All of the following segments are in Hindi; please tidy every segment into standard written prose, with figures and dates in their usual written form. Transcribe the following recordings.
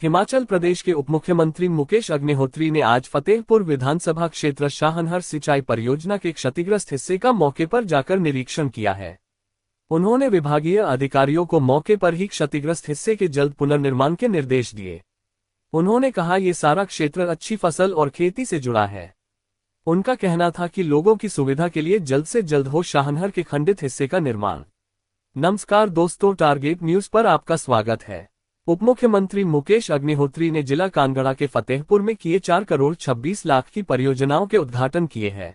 हिमाचल प्रदेश के उपमुख्यमंत्री मुकेश अग्निहोत्री ने आज फतेहपुर विधानसभा क्षेत्र शाहनहर सिंचाई परियोजना के क्षतिग्रस्त हिस्से का मौके पर जाकर निरीक्षण किया है। उन्होंने विभागीय अधिकारियों को मौके पर ही क्षतिग्रस्त हिस्से के जल्द पुनर्निर्माण के निर्देश दिए। उन्होंने कहा ये सारा क्षेत्र अच्छी फसल और खेती से जुड़ा है। उनका कहना था कि लोगों की सुविधा के लिए जल्द से जल्द हो शाहनहर के खंडित हिस्से का निर्माण। नमस्कार दोस्तों, टारगेट न्यूज पर आपका स्वागत है। उपमुख्यमंत्री मुकेश अग्निहोत्री ने जिला कांगड़ा के फतेहपुर में किए 4 करोड़ 26 लाख की परियोजनाओं के उद्घाटन किए हैं।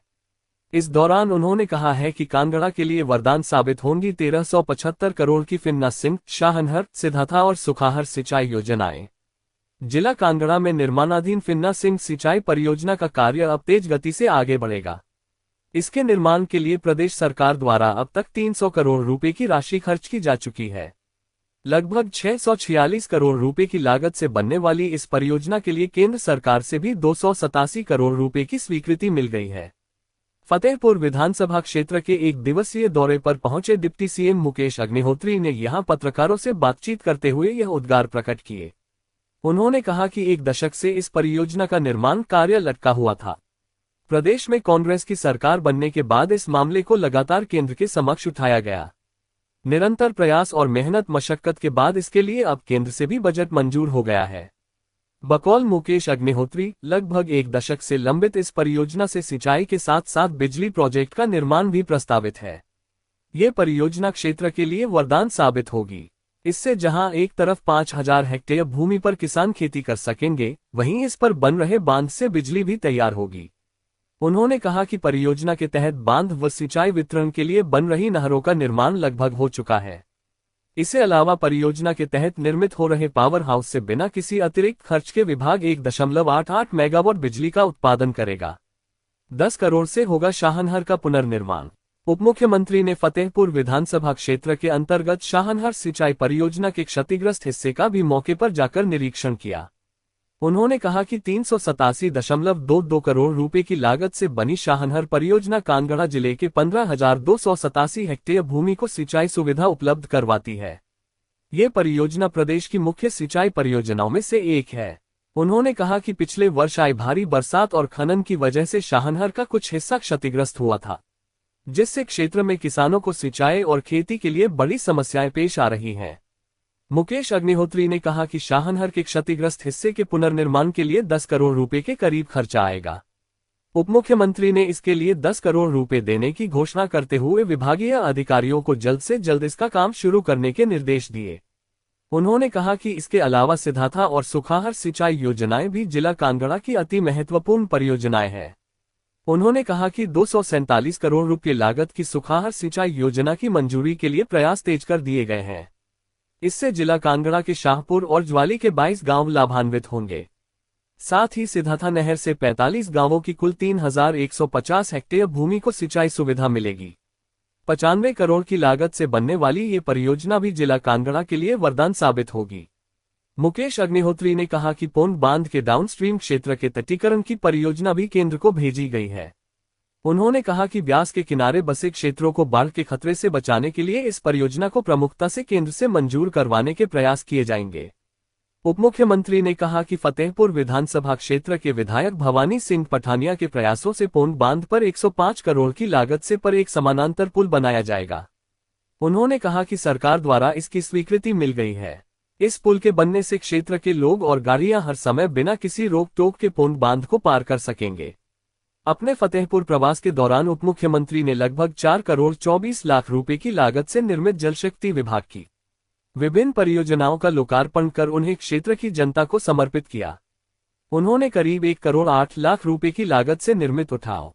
इस दौरान उन्होंने कहा है कि कांगड़ा के लिए वरदान साबित होंगी 1375 करोड़ की फिन्ना सिंह, शाहनहर, सिधाथा और सुखाहर सिंचाई योजनाएं। जिला कांगड़ा में निर्माणाधीन फिन्ना सिंह सिंचाई परियोजना का कार्य अब तेज गति से आगे बढ़ेगा। इसके निर्माण के लिए प्रदेश सरकार द्वारा अब तक 300 करोड़ रुपए की राशि खर्च की जा चुकी है। लगभग 646 करोड़ रुपए की लागत से बनने वाली इस परियोजना के लिए केंद्र सरकार से भी 287 करोड़ रुपए की स्वीकृति मिल गई है। फतेहपुर विधानसभा क्षेत्र के एक दिवसीय दौरे पर पहुंचे डिप्टी सीएम मुकेश अग्निहोत्री ने यहां पत्रकारों से बातचीत करते हुए यह उद्गार प्रकट किए। उन्होंने कहा कि 1 दशक से इस परियोजना का निर्माण कार्य लटका हुआ था। प्रदेश में कांग्रेस की सरकार बनने के बाद इस मामले को लगातार केंद्र के समक्ष उठाया गया। निरंतर प्रयास और मेहनत मशक्कत के बाद इसके लिए अब केंद्र से भी बजट मंजूर हो गया है। बकौल मुकेश अग्निहोत्री, लगभग 1 दशक से लंबित इस परियोजना से सिंचाई के साथ साथ बिजली प्रोजेक्ट का निर्माण भी प्रस्तावित है। ये परियोजना क्षेत्र के लिए वरदान साबित होगी। इससे जहां एक तरफ 5000 हेक्टेयर भूमि पर किसान खेती कर सकेंगे, वहीं इस पर बन रहे बांध से बिजली भी तैयार होगी। उन्होंने कहा कि परियोजना के तहत बांध व सिंचाई वितरण के लिए बन रही नहरों का निर्माण लगभग हो चुका है। इसके अलावा परियोजना के तहत निर्मित हो रहे पावर हाउस से बिना किसी अतिरिक्त खर्च के विभाग 1.88 मेगावाट बिजली का उत्पादन करेगा। 10 करोड़ से होगा शाहनहर का पुनर्निर्माण। उपमुख्यमंत्री ने फतेहपुर विधानसभा क्षेत्र के अंतर्गत शाहनहर सिंचाई परियोजना के क्षतिग्रस्त हिस्से का भी मौके पर जाकर निरीक्षण किया। उन्होंने कहा कि 387.22 करोड़ रुपए की लागत से बनी शाहनहर परियोजना कांगड़ा जिले के 15,287 हेक्टेयर भूमि को सिंचाई सुविधा उपलब्ध करवाती है। ये परियोजना प्रदेश की मुख्य सिंचाई परियोजनाओं में से एक है। उन्होंने कहा कि पिछले वर्ष आई भारी बरसात और खनन की वजह से शाहनहर का कुछ हिस्सा क्षतिग्रस्त हुआ था, जिससे क्षेत्र में किसानों को सिंचाई और खेती के लिए बड़ी समस्याएं पेश आ रही हैं। मुकेश अग्निहोत्री ने कहा कि शाहनहर के क्षतिग्रस्त हिस्से के पुनर्निर्माण के लिए 10 करोड़ रुपए के करीब खर्चा आएगा। उपमुख्यमंत्री ने इसके लिए 10 करोड़ रुपए देने की घोषणा करते हुए विभागीय अधिकारियों को जल्द से जल्द इसका काम शुरू करने के निर्देश दिए। उन्होंने कहा कि इसके अलावा सिधाथा और सुखाहर सिंचाई योजनाएं भी जिला कांगड़ा की अति महत्वपूर्ण परियोजनाएं हैं। उन्होंने कहा कि 247 करोड़ रुपए लागत की सुखाहर सिंचाई योजना की मंजूरी के लिए प्रयास तेज कर दिए गए हैं। इससे जिला कांगड़ा के शाहपुर और ज्वाली के 22 गांव लाभान्वित होंगे। साथ ही सिधाथा नहर से 45 गांवों की कुल 3150 हेक्टेयर भूमि को सिंचाई सुविधा मिलेगी। 95 करोड़ की लागत से बनने वाली ये परियोजना भी जिला कांगड़ा के लिए वरदान साबित होगी। मुकेश अग्निहोत्री ने कहा कि पौंग बांध के डाउनस्ट्रीम क्षेत्र के तटीकरण की परियोजना भी केंद्र को भेजी गई है। उन्होंने कहा कि ब्यास के किनारे बसे क्षेत्रों को बाढ़ के खतरे से बचाने के लिए इस परियोजना को प्रमुखता से केंद्र से मंजूर करवाने के प्रयास किए जाएंगे। उपमुख्यमंत्री ने कहा कि फतेहपुर विधानसभा क्षेत्र के विधायक भवानी सिंह पठानिया के प्रयासों से पौंग बांध पर 105 करोड़ की लागत से पर एक समानांतर पुल बनाया जाएगा। उन्होंने कहा कि सरकार द्वारा इसकी स्वीकृति मिल गई है। इस पुल के बनने से क्षेत्र के लोग और गाड़ियां हर समय बिना किसी रोक टोक के पौंग बांध को पार कर सकेंगे। अपने फतेहपुर प्रवास के दौरान उपमुख्यमंत्री ने लगभग 4 करोड़ 24 लाख रुपए की लागत से निर्मित जलशक्ति विभाग की विभिन्न परियोजनाओं का लोकार्पण कर उन्हें क्षेत्र की जनता को समर्पित किया। उन्होंने करीब 1 करोड़ 8 लाख रुपए की लागत से निर्मित उठाव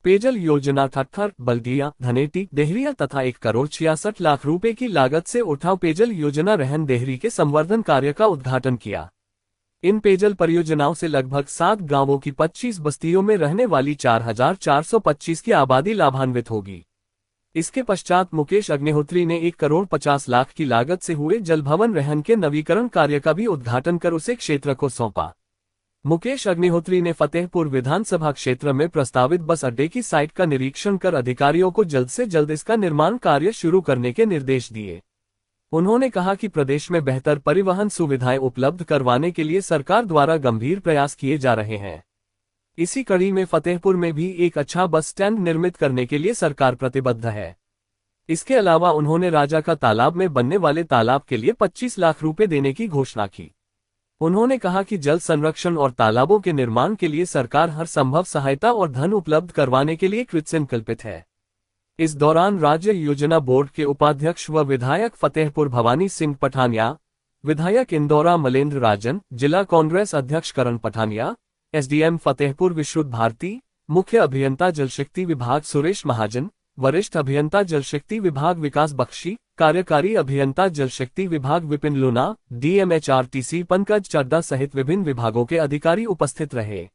पेयजल योजना ठट्ठर, बल्दिया, धनेटी, देहरिया तथा 1 करोड़ 66 लाख रुपए की लागत से उठाव पेयजल योजना रहन देहरी के संवर्धन कार्य का उद्घाटन किया। इन पेयजल परियोजनाओं से लगभग 7 गांवों की 25 बस्तियों में रहने वाली 4425 की आबादी लाभान्वित होगी। इसके पश्चात मुकेश अग्निहोत्री ने 1 करोड़ 50 लाख की लागत से हुए जल भवन रहन के नवीकरण कार्य का भी उद्घाटन कर उसे क्षेत्र को सौंपा। मुकेश अग्निहोत्री ने फतेहपुर विधानसभा क्षेत्र में प्रस्तावित बस अड्डे की साइट का निरीक्षण कर अधिकारियों को जल्द से जल्द इसका निर्माण कार्य शुरू करने के निर्देश दिए। उन्होंने कहा कि प्रदेश में बेहतर परिवहन सुविधाएं उपलब्ध करवाने के लिए सरकार द्वारा गंभीर प्रयास किए जा रहे हैं। इसी कड़ी में फतेहपुर में भी एक अच्छा बस स्टैंड निर्मित करने के लिए सरकार प्रतिबद्ध है। इसके अलावा उन्होंने राजा का तालाब में बनने वाले तालाब के लिए 25 लाख रुपए देने की घोषणा की। उन्होंने कहा कि जल संरक्षण और तालाबों के निर्माण के लिए सरकार हर संभव सहायता और धन उपलब्ध करवाने के लिए कृतसंकल्पित है। इस दौरान राज्य योजना बोर्ड के उपाध्यक्ष व विधायक फतेहपुर भवानी सिंह पठानिया, विधायक इंदौरा मलेंद्र राजन, जिला कांग्रेस अध्यक्ष करण पठानिया, एसडीएम फतेहपुर विश्रुत भारती, मुख्य अभियंता जलशक्ति विभाग सुरेश महाजन, वरिष्ठ अभियंता जलशक्ति विभाग विकास बख्शी, कार्यकारी अभियंता जलशक्ति विभाग विपिन लूना, डीएमएचआरटीसी पंकज चड्डा सहित विभिन्न विभागों के अधिकारी उपस्थित रहे।